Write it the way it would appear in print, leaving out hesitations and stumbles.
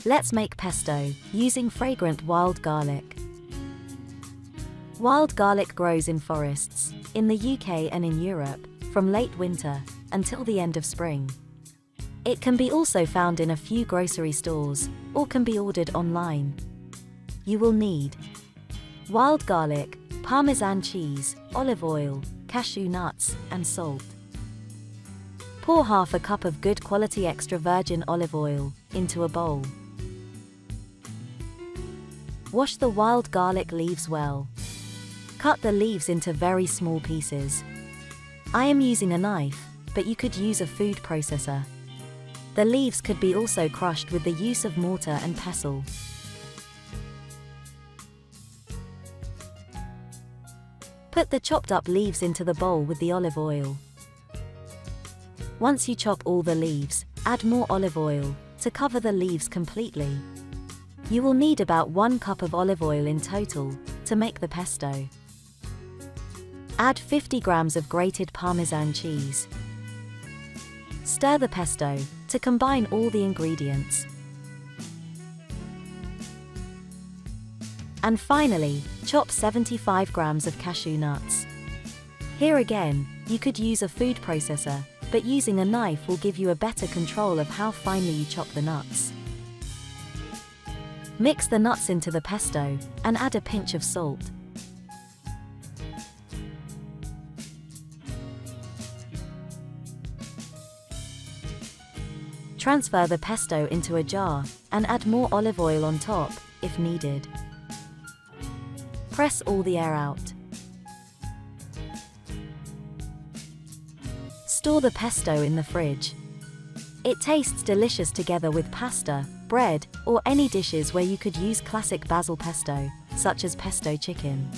Let's make pesto, using fragrant wild garlic. Wild garlic grows in forests, in the UK and in Europe, from late winter until the end of spring. It can be also found in a few grocery stores, or can be ordered online. You will need wild garlic, Parmesan cheese, olive oil, cashew nuts, and salt. Pour half a cup of good quality extra virgin olive oil into a bowl. Wash the wild garlic leaves well. Cut the leaves into very small pieces. I am using a knife, but you could use a food processor. The leaves could be also crushed with the use of mortar and pestle. Put the chopped up leaves into the bowl with the olive oil. Once you chop all the leaves, add more olive oil to cover the leaves completely. You will need about 1 cup of olive oil in total to make the pesto. Add 50 grams of grated Parmesan cheese. Stir the pesto to combine all the ingredients. And finally, chop 75 grams of cashew nuts. Here again, you could use a food processor, but using a knife will give you a better control of how finely you chop the nuts. Mix the nuts into the pesto and add a pinch of salt. Transfer the pesto into a jar and add more olive oil on top, if needed. Press all the air out. Store the pesto in the fridge. It tastes delicious together with pasta, bread, or any dishes where you could use classic basil pesto, such as pesto chicken.